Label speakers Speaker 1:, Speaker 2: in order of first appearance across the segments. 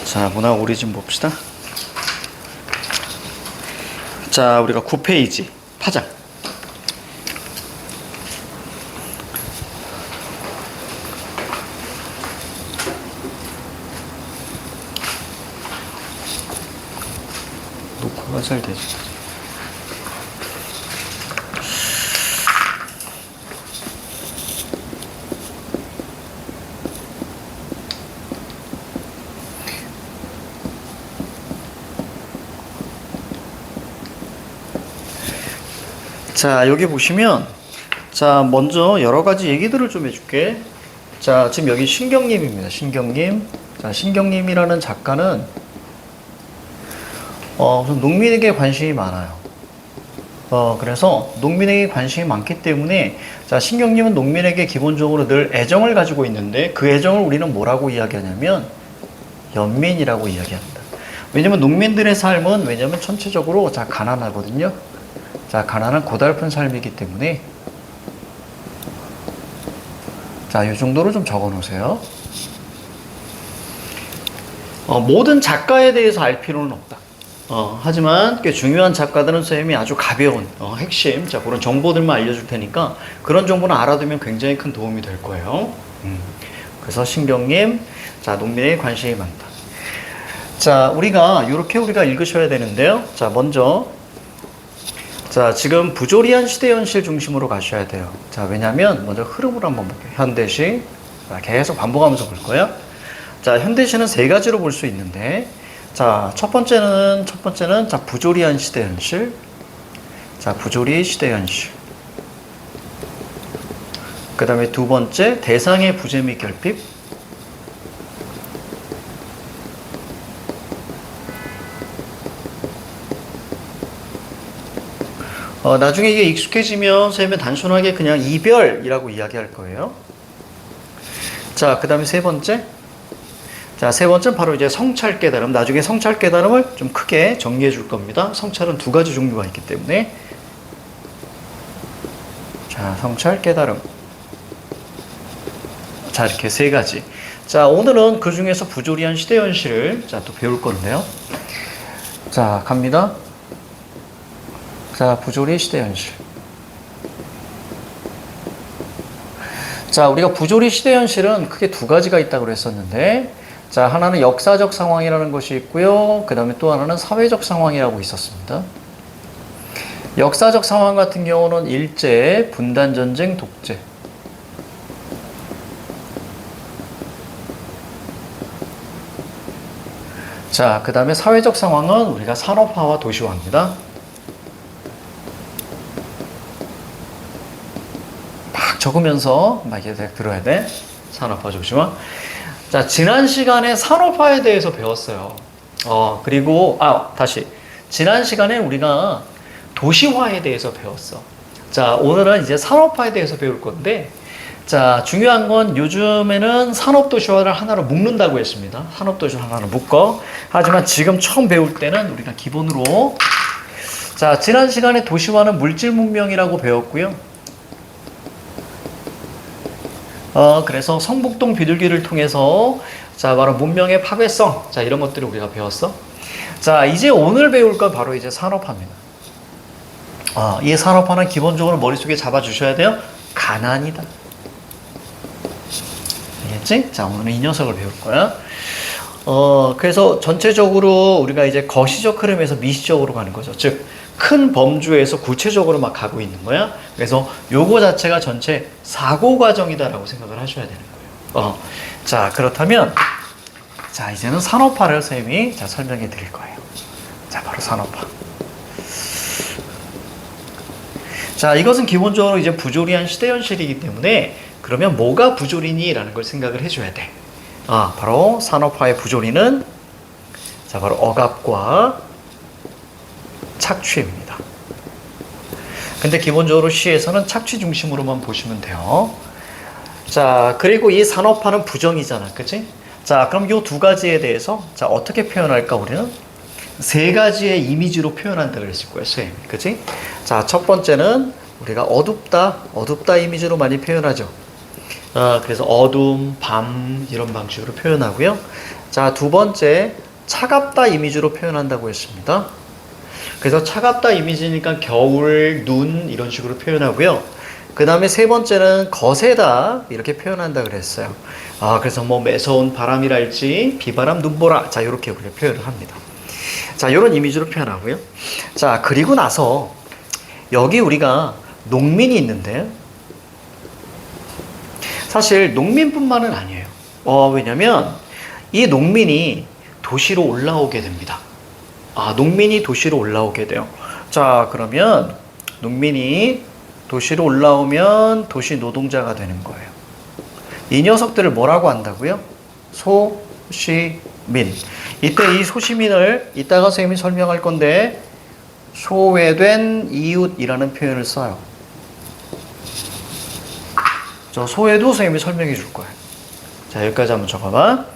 Speaker 1: 자, 문화 오리진 봅시다. 자, 우리가 9페이지 파장. 녹화가 잘 되죠. 자, 여기 보시면, 자, 먼저 여러 가지 얘기들을 좀 해줄게. 자, 지금 여기 신경님입니다. 신경님. 자, 신경님이라는 작가는, 우선 농민에게 관심이 많아요. 그래서 농민에게 관심이 많기 때문에, 자, 신경님은 농민에게 기본적으로 늘 애정을 가지고 있는데, 그 애정을 우리는 뭐라고 이야기하냐면, 연민이라고 이야기합니다. 왜냐면 농민들의 삶은, 왜냐면 전체적으로, 자, 가난하거든요. 자, 가난은 고달픈 삶이기 때문에, 자, 이 정도로 좀 적어 놓으세요. 모든 작가에 대해서 알 필요는 없다. 하지만 꽤 중요한 작가들은 쌤이 아주 가벼운 핵심, 자, 그런 정보들만 알려줄 테니까 그런 정보는 알아두면 굉장히 큰 도움이 될 거예요. 그래서 신경님, 자, 농민에 관심이 많다. 자, 우리가 읽으셔야 되는데요. 자, 먼저, 자, 지금 부조리한 시대 현실 중심으로 가셔야 돼요. 자, 왜냐면 먼저 흐름을 한번 볼게요. 현대시. 자, 계속 반복하면서 볼 거예요. 자, 현대시는 세 가지로 볼 수 있는데, 자, 첫 번째는, 자, 부조리한 시대 현실. 자, 부조리 시대 현실. 그 다음에 두 번째, 대상의 부재 및 결핍. 나중에 이게 익숙해지면 선생님은 단순하게 그냥 이별이라고 이야기할 거예요. 자, 그 다음에 세 번째. 자, 세 번째는 바로 이제 성찰 깨달음. 나중에 성찰 깨달음을 좀 크게 정리해 줄 겁니다. 성찰은 두 가지 종류가 있기 때문에. 자, 성찰 깨달음. 자, 이렇게 세 가지. 자, 오늘은 그 중에서 부조리한 시대 현실을 자, 또 배울 건데요. 자, 갑니다. 자, 부조리 시대 현실. 자, 우리가 부조리 시대 현실은 크게 두 가지가 있다고 그랬었는데, 자, 하나는 역사적 상황이라는 것이 있고요. 그 다음에 또 하나는 사회적 상황이라고 있었습니다. 역사적 상황 같은 경우는 일제, 분단전쟁, 독재. 자, 그 다음에 사회적 상황은 우리가 산업화와 도시화입니다. 막 적으면서 막 이렇게 들어야 돼. 산업화, 도시화. 자, 지난 시간에 산업화에 대해서 배웠어요. 그리고, 다시. 지난 시간에 우리가 도시화에 대해서 배웠어. 자, 오늘은 이제 산업화에 대해서 배울 건데, 자, 중요한 건 요즘에는 산업도시화를 하나로 묶는다고 했습니다. 산업도시화 하나로 묶어. 하지만 지금 처음 배울 때는 우리가 기본으로, 자, 지난 시간에 도시화는 물질문명이라고 배웠고요. 그래서 성북동 비둘기를 통해서, 자, 바로 문명의 파괴성, 자, 이런 것들을 우리가 배웠어. 자, 이제 오늘 배울 건 바로 이제 산업화입니다. 이 산업화는 기본적으로 머릿속에 잡아주셔야 돼요. 가난이다. 알겠지? 자, 오늘은 이 녀석을 배울 거야. 그래서 전체적으로 우리가 이제 거시적 흐름에서 미시적으로 가는 거죠. 즉, 큰 범주에서 구체적으로 막 가고 있는 거야. 그래서 요거 자체가 전체 사고 과정이다라고 생각을 하셔야 되는 거예요. 자, 그렇다면, 자, 이제는 산업화를 쌤이 자, 설명해 드릴 거예요. 자, 바로 산업화. 자, 이것은 기본적으로 이제 부조리한 시대 현실이기 때문에, 그러면 뭐가 부조리니? 라는 걸 생각을 해줘야 돼. 바로 산업화의 부조리는, 자, 바로 억압과 착취입니다. 근데 기본적으로 시에서는 착취 중심으로만 보시면 돼요. 자, 그리고 이 산업화는 부정이잖아. 그치? 자, 그럼 이 두 가지에 대해서, 자, 어떻게 표현할까, 우리는? 세 가지의 이미지로 표현한다 그랬을 거예요, 쌤. 그치? 자, 첫 번째는 우리가 어둡다 이미지로 많이 표현하죠. 그래서 어둠, 밤 이런 방식으로 표현하고요. 자, 두 번째 차갑다 이미지로 표현한다고 했습니다. 그래서 차갑다 이미지니까 겨울, 눈 이런 식으로 표현하고요. 그 다음에 세 번째는 거세다 이렇게 표현한다 그랬어요. 그래서 뭐 매서운 바람이랄지 비바람, 눈보라 자 이렇게 우리가 표현을 합니다. 자, 이런 이미지로 표현하고요. 자, 그리고 나서 여기 우리가 농민이 있는데 사실 농민뿐만은 아니에요. 왜냐면 이 농민이 도시로 올라오게 됩니다. 농민이 도시로 올라오게 돼요. 자, 그러면 농민이 도시로 올라오면 도시 노동자가 되는 거예요. 이 녀석들을 뭐라고 한다고요? 소시민. 이때 이 소시민을 이따가 선생님이 설명할 건데 소외된 이웃이라는 표현을 써요. 저 소외도 선생님이 설명해 줄 거예요. 자, 여기까지 한번 적어봐.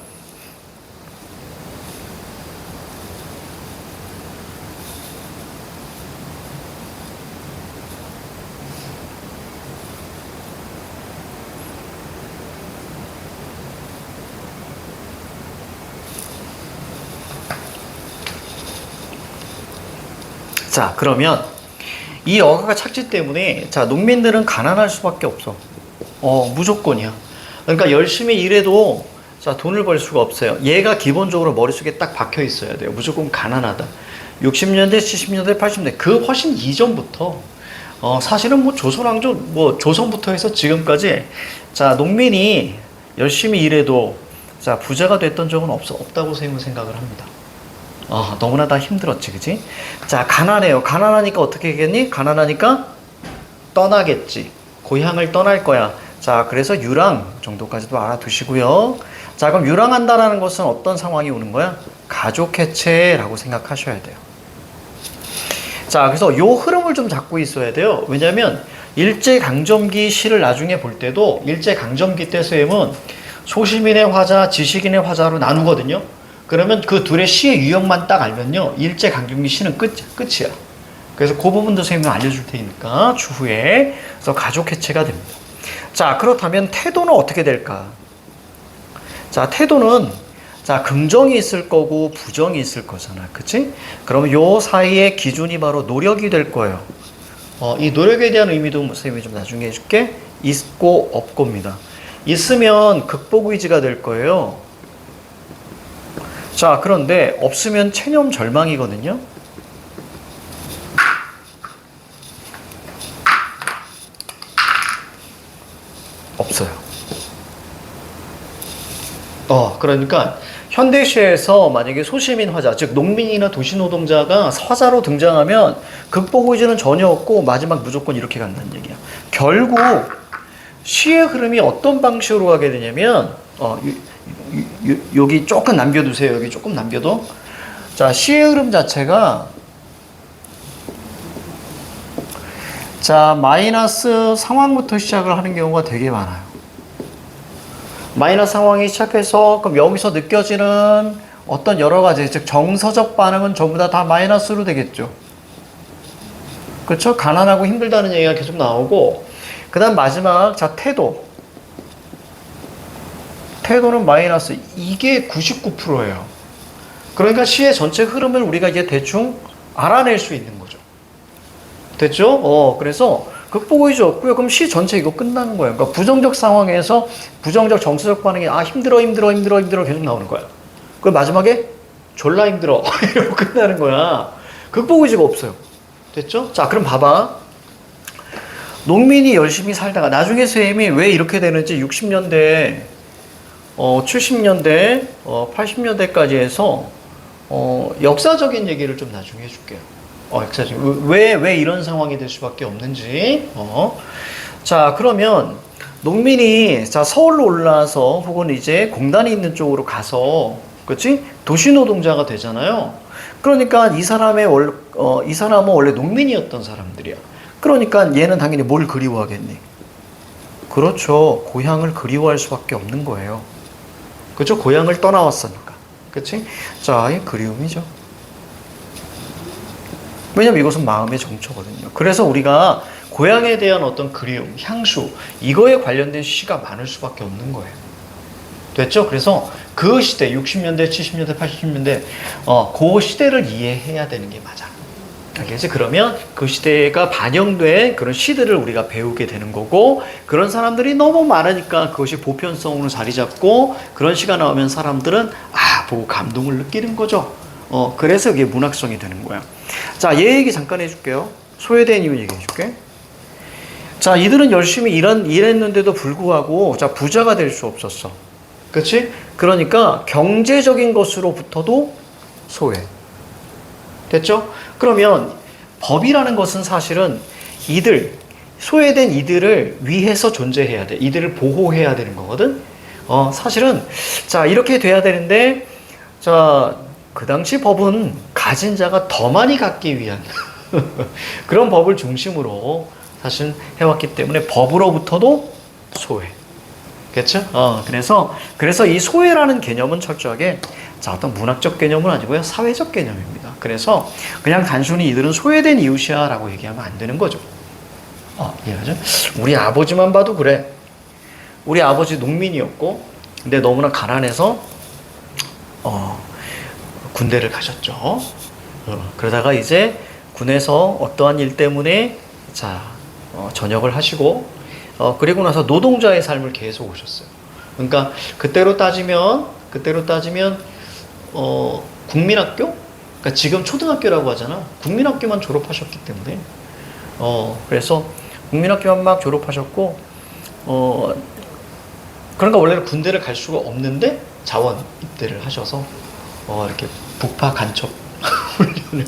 Speaker 1: 자, 그러면 이 어가가 착지 때문에 자, 농민들은 가난할 수밖에 없어. 무조건이야. 그러니까 열심히 일해도 자, 돈을 벌 수가 없어요. 얘가 기본적으로 머릿속에 딱 박혀 있어야 돼요. 무조건 가난하다. 60년대, 70년대, 80년대 그 훨씬 이전부터 사실은 뭐 조선왕조 뭐 조선부터 해서 지금까지 자, 농민이 열심히 일해도 자, 부자가 됐던 적은 없다고 선생님은 생각을 합니다. 너무나 다 힘들었지, 그지? 자, 가난해요. 가난하니까 어떻게 하겠니? 가난하니까 떠나겠지. 고향을 떠날 거야. 자, 그래서 유랑 정도까지도 알아두시고요. 자, 그럼 유랑한다라는 것은 어떤 상황이 오는 거야? 가족 해체라고 생각하셔야 돼요. 자, 그래서 요 흐름을 좀 잡고 있어야 돼요. 왜냐면 일제강점기 시를 나중에 볼 때도 일제강점기 때 쌤은 소시민의 화자, 지식인의 화자로 나누거든요. 그러면 그 둘의 시의 유형만 딱 알면요, 일제강점기 시는 끝이야. 그래서 그 부분도 선생님이 알려줄 테니까 추후에. 그래서 가족 해체가 됩니다. 자, 그렇다면 태도는 어떻게 될까? 자, 태도는 자, 긍정이 있을 거고 부정이 있을 거잖아, 그치? 그러면 요 사이의 기준이 바로 노력이 될 거예요. 이 노력에 대한 의미도 선생님이 좀 나중에 해줄게. 있고 없고입니다. 있으면 극복 의지가 될 거예요. 자, 그런데 없으면 체념 절망이거든요. 없어요. 그러니까 현대시에서 만약에 소시민 화자, 즉 농민이나 도시노동자가 화자로 등장하면 극복 의지는 전혀 없고 마지막 무조건 이렇게 간다는 얘기야. 결국 시의 흐름이 어떤 방식으로 가게 되냐면 여기 조금 남겨두세요. 여기 조금 남겨둬. 자, 시의 흐름 자체가 자, 마이너스 상황부터 시작을 하는 경우가 되게 많아요. 마이너스 상황이 시작해서 그럼 여기서 느껴지는 어떤 여러 가지, 즉 정서적 반응은 전부 다 마이너스로 되겠죠. 그렇죠? 가난하고 힘들다는 얘기가 계속 나오고, 그 다음 마지막 자, 태도는 마이너스. 이게 99%예요. 그러니까 시의 전체 흐름을 우리가 이제 대충 알아낼 수 있는 거죠. 됐죠? 그래서 극복 의지 없고요. 그럼 시 전체 이거 끝나는 거예요. 그러니까 부정적 상황에서 부정적 정서적 반응이 힘들어 계속 나오는 거야. 그럼 마지막에 졸라 힘들어 이러고 끝나는 거야. 극복 의지가 없어요. 됐죠? 자, 그럼 봐봐. 농민이 열심히 살다가 나중에 쌤이 왜 이렇게 되는지 60년대 70년대, 80년대까지 해서, 역사적인 얘기를 좀 나중에 해줄게요. 역사적인. 왜 이런 상황이 될 수밖에 없는지. 자, 그러면, 농민이, 자, 서울로 올라와서, 혹은 이제 공단이 있는 쪽으로 가서, 그치? 도시노동자가 되잖아요. 그러니까 이 사람은 원래 농민이었던 사람들이야. 그러니까 얘는 당연히 뭘 그리워하겠니? 그렇죠. 고향을 그리워할 수밖에 없는 거예요. 그렇죠? 고향을 떠나왔으니까. 그치? 자, 이 그리움이죠. 왜냐면 이것은 마음의 정처거든요. 그래서 우리가 고향에 대한 어떤 그리움, 향수, 이거에 관련된 시가 많을 수밖에 없는 거예요. 됐죠? 그래서 그 시대, 60년대, 70년대, 80년대, 그 시대를 이해해야 되는 게 맞아. 알겠지? 그러면 그 시대가 반영된 그런 시들을 우리가 배우게 되는 거고, 그런 사람들이 너무 많으니까 그것이 보편성으로 자리 잡고, 그런 시가 나오면 사람들은, 보고 감동을 느끼는 거죠. 그래서 이게 문학성이 되는 거야. 자, 얘 얘기 잠깐 해줄게요. 소외된 이유 얘기해 줄게. 자, 이들은 열심히 일했는데도 불구하고, 자, 부자가 될 수 없었어. 그치? 그러니까 경제적인 것으로부터도 소외. 됐죠? 그러면 법이라는 것은 사실은 소외된 이들을 위해서 존재해야 돼. 이들을 보호해야 되는 거거든? 사실은, 자, 이렇게 돼야 되는데, 자, 그 당시 법은 가진 자가 더 많이 갖기 위한 그런 법을 중심으로 사실 해왔기 때문에 법으로부터도 소외. 그렇죠? 그래서 이 소외라는 개념은 철저하게 자, 어떤 문학적 개념은 아니고요. 사회적 개념입니다. 그래서 그냥 단순히 이들은 소외된 이웃이야 라고 얘기하면 안 되는 거죠. 이해하죠? 우리 아버지만 봐도 그래. 우리 아버지 농민이었고, 근데 너무나 가난해서, 군대를 가셨죠. 그러다가 이제 군에서 어떠한 일 때문에, 자, 전역을 하시고, 그리고 나서 노동자의 삶을 계속 오셨어요. 그러니까 그때로 따지면 국민학교? 그러니까 지금 초등학교라고 하잖아. 국민학교만 졸업하셨기 때문에. 그래서 국민학교만 막 졸업하셨고, 그러니까 원래는 군대를 갈 수가 없는데 자원 입대를 하셔서 이렇게 북파 간첩 훈련을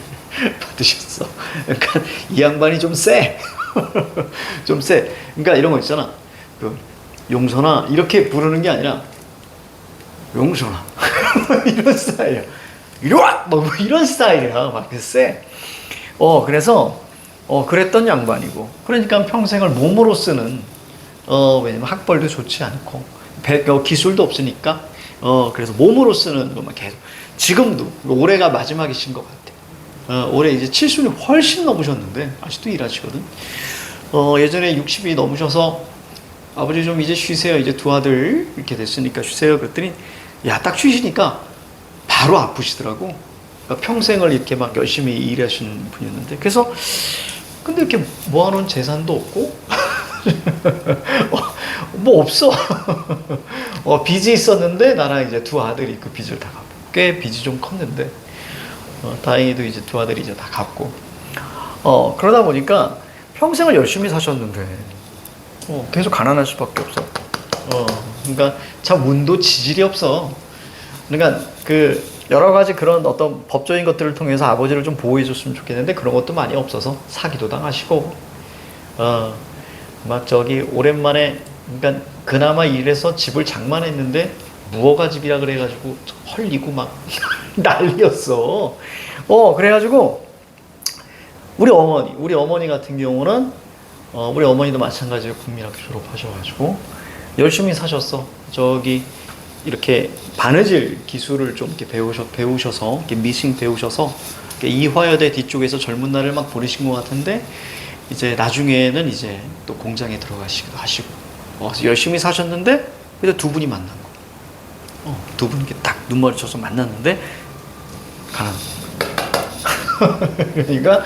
Speaker 1: 받으셨어. 그러니까 이 양반이 좀 세. 좀 세. 그러니까 이런 거 있잖아. 그 용선아 이렇게 부르는 게 아니라 용선아 이런 스타일이야. 이리 와! 뭐 이런 스타일이야. 막 세. 그래서 그랬던 양반이고. 그러니까 평생을 몸으로 쓰는 왜냐면 학벌도 좋지 않고 기술도 없으니까 그래서 몸으로 쓰는 것만 계속. 지금도 올해가 마지막이신 것 같아. 올해 이제 70이 훨씬 넘으셨는데 아직도 일하시거든. 예전에 60이 넘으셔서 아버지 좀 이제 쉬세요. 이제 두 아들 이렇게 됐으니까 쉬세요. 그랬더니 딱 쉬시니까 바로 아프시더라고. 그러니까 평생을 이렇게 막 열심히 일하신 분이었는데 그래서 근데 이렇게 모아놓은 재산도 없고 뭐 없어. 빚이 있었는데 나랑 이제 두 아들이 그 빚을 다 갚고 꽤 빚이 좀 컸는데 다행히도 이제 두 아들이 이제 다 갚고 그러다 보니까 평생을 열심히 사셨는데 계속 가난할 수밖에 없어. 그러니까 참 운도 지질이 없어. 그러니까 그 여러 가지 그런 어떤 법적인 것들을 통해서 아버지를 좀 보호해 줬으면 좋겠는데 그런 것도 많이 없어서 사기도 당하시고 막 저기 오랜만에 그러니까 그나마 일해서 집을 장만했는데 무허가 집이라 그래가지고 헐리고 막 난리였어. 그래가지고 우리 어머니 같은 경우는 우리 어머니도 마찬가지로 국민학교 졸업하셔가지고 열심히 사셨어. 저기 이렇게 바느질 기술을 좀 이렇게 배우셔서 이렇게 미싱 배우셔서 이렇게 이화여대 뒤쪽에서 젊은 날을 막 보내신 것 같은데 이제 나중에는 이제 또 공장에 들어가시기도 하시고 열심히 사셨는데 그래서 두 분이 만난 거. 두 분 이렇게 딱 눈머리 쳐서 만났는데 가난. 그러니까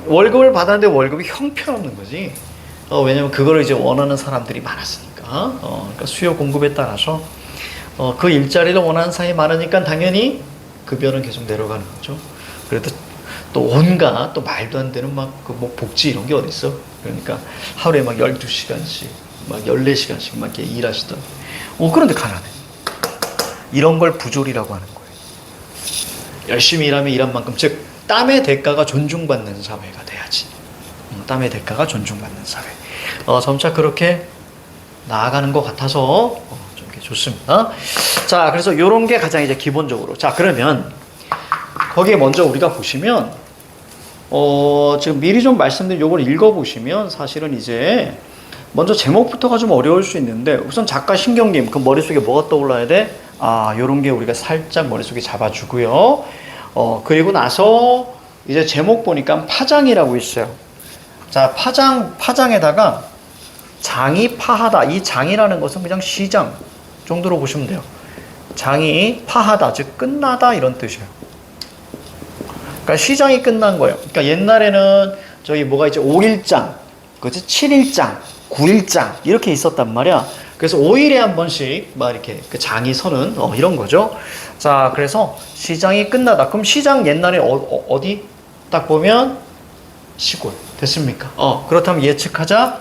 Speaker 1: 월급을 받았는데 월급이 형편없는 거지. 왜냐면 그거를 이제 원하는 사람들이 많았으니까. 그러니까 수요 공급에 따라서 그 일자리를 원하는 사람이 많으니까 당연히 급여는 계속 내려가는 거죠. 그래도 또 온갖 또 말도 안 되는 막 그 뭐 복지 이런 게 어디 있어? 그러니까 하루에 막 12시간씩 막 14시간씩 막 이렇게 일하시던. 그런데 가난해. 이런 걸 부조리라고 하는 거예요. 열심히 일하면 일한 만큼 즉 땀의 대가가 존중받는 사회가 돼야지. 땀의 대가가 존중받는 사회. 점차 그렇게 나아가는 것 같아서 좀 이렇게 좋습니다. 자, 그래서 이런 게 가장 이제 기본적으로. 자, 그러면 거기에 먼저 우리가 보시면 지금 미리 좀 말씀드린 요걸 읽어보시면 사실은 이제 먼저 제목부터가 좀 어려울 수 있는데 우선 작가 신경님 그 머릿속에 뭐가 떠올라야 돼? 요런 게 우리가 살짝 머릿속에 잡아주고요. 그리고 나서 이제 제목 보니까 파장이라고 있어요. 자, 파장에다가 장이 파하다. 이 장이라는 것은 그냥 시장 정도로 보시면 돼요. 장이 파하다, 즉 끝나다 이런 뜻이에요. 그러니까 시장이 끝난 거예요. 그러니까 옛날에는 저기 뭐가 있죠? 5일장, 그렇지? 7일장, 9일장 이렇게 있었단 말이야. 그래서 5일에 한 번씩 막 이렇게 그 장이 서는 이런 거죠. 자, 그래서 시장이 끝나다. 그럼 시장 옛날에 어디? 딱 보면 시골. 됐습니까? 그렇다면 예측하자.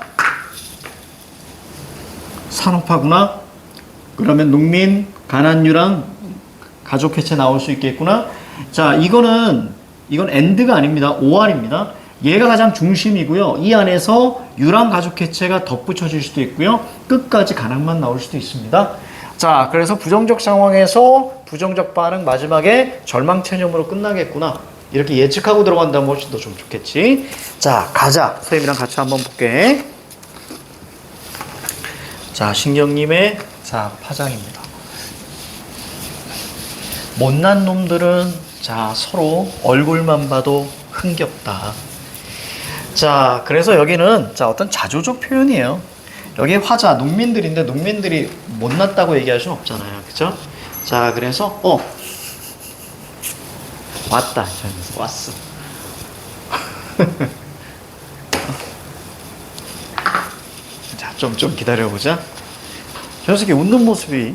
Speaker 1: 산업화구나. 그러면 농민, 가난유랑 가족 해체 나올 수 있겠구나. 자, 이건 엔드가 아닙니다. OR입니다. 얘가 가장 중심이고요. 이 안에서 유랑 가족 해체가 덧붙여질 수도 있고요. 끝까지 가난만 나올 수도 있습니다. 자, 그래서 부정적 상황에서 부정적 반응 마지막에 절망체념으로 끝나겠구나. 이렇게 예측하고 들어간다면 훨씬 더 좀 좋겠지. 자, 가자. 선생님이랑 같이 한번 볼게. 자, 신경님의 파장입니다. 못난 놈들은 서로 얼굴만 봐도 흥겹다. 자, 그래서 여기는 어떤 자조적 표현이에요. 여기 화자, 농민들인데 농민들이 못났다고 얘기할 수는 없잖아요. 그죠? 자, 그래서 왔다. 왔어. 자, 좀 기다려보자. 저 녀석이 웃는 모습이